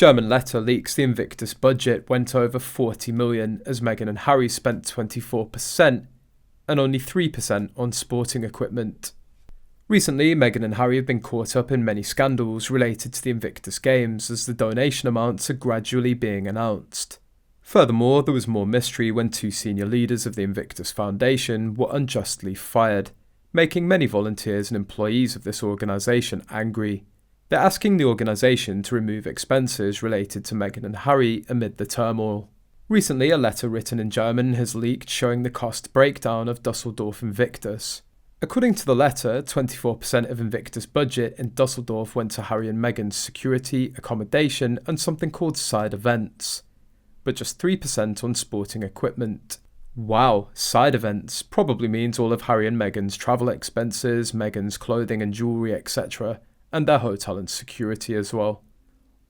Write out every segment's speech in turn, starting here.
German letter leaks the Invictus budget went over 40 million as Meghan and Harry spent 24% and only 3% on sporting equipment. Recently, Meghan and Harry have been caught up in many scandals related to the Invictus Games as the donation amounts are gradually being announced. Furthermore, there was more mystery when 2 senior leaders of the Invictus Foundation were unjustly fired, making many volunteers and employees of this organisation angry. They're asking the organisation to remove expenses related to Meghan and Harry amid the turmoil. Recently, a letter written in German has leaked showing the cost breakdown of Dusseldorf Invictus. According to the letter, 24% of Invictus budget in Dusseldorf went to Harry and Meghan's security, accommodation and something called side events, but just 3% on sporting equipment. Wow, side events probably means all of Harry and Meghan's travel expenses, Meghan's clothing and jewellery, etc., and their hotel and security as well.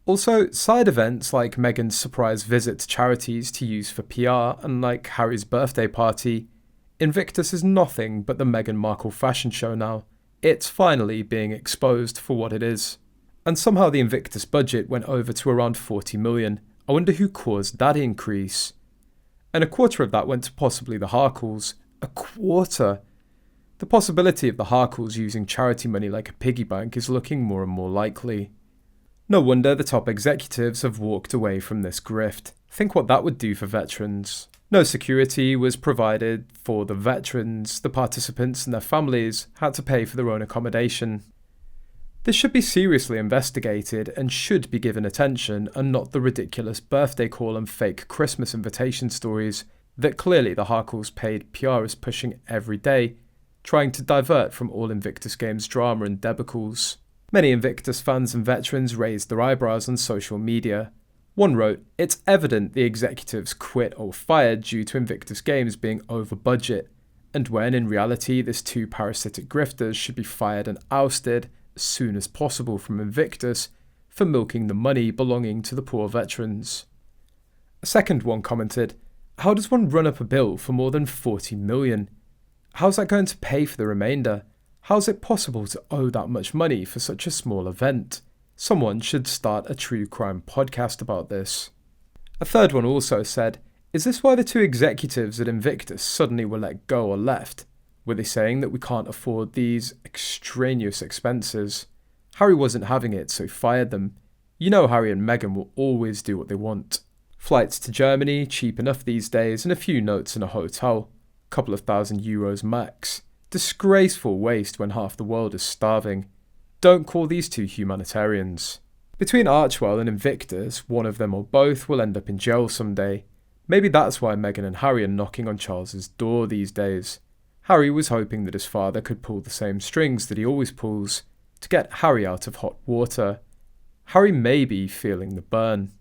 Also, side events like Meghan's surprise visit to charities to use for PR and like Harry's birthday party, Invictus is nothing but the Meghan Markle fashion show now. It's finally being exposed for what it is. And somehow the Invictus budget went over to around 40 million. I wonder who caused that increase. And a quarter of that went to possibly the Harkles. A quarter! The possibility of the Harkles using charity money like a piggy bank is looking more and more likely. No wonder the top executives have walked away from this grift. Think what that would do for veterans. No security was provided for the veterans. The participants and their families had to pay for their own accommodation. This should be seriously investigated and should be given attention, and not the ridiculous birthday call and fake Christmas invitation stories that clearly the Harkles paid PR is pushing every day, trying to divert from all Invictus Games drama and debacles. Many Invictus fans and veterans raised their eyebrows on social media. One wrote, "It's evident the executives quit or fired due to Invictus Games being over budget, and when in reality this 2 parasitic grifters should be fired and ousted as soon as possible from Invictus for milking the money belonging to the poor veterans." A second one commented, "How does one run up a bill for more than 40 million? How's that going to pay for the remainder? How's it possible to owe that much money for such a small event? Someone should start a true crime podcast about this." A third one also said, "Is this why the 2 executives at Invictus suddenly were let go or left? Were they saying that we can't afford these extraneous expenses? Harry wasn't having it, so fired them. You know Harry and Meghan will always do what they want. Flights to Germany, cheap enough these days, and a few notes in a hotel. Couple of €1,000 max. Disgraceful waste when half the world is starving. Don't call these 2 humanitarians." Between Archwell and Invictus, one of them or both will end up in jail someday. Maybe that's why Meghan and Harry are knocking on Charles's door these days. Harry was hoping that his father could pull the same strings that he always pulls to get Harry out of hot water. Harry may be feeling the burn.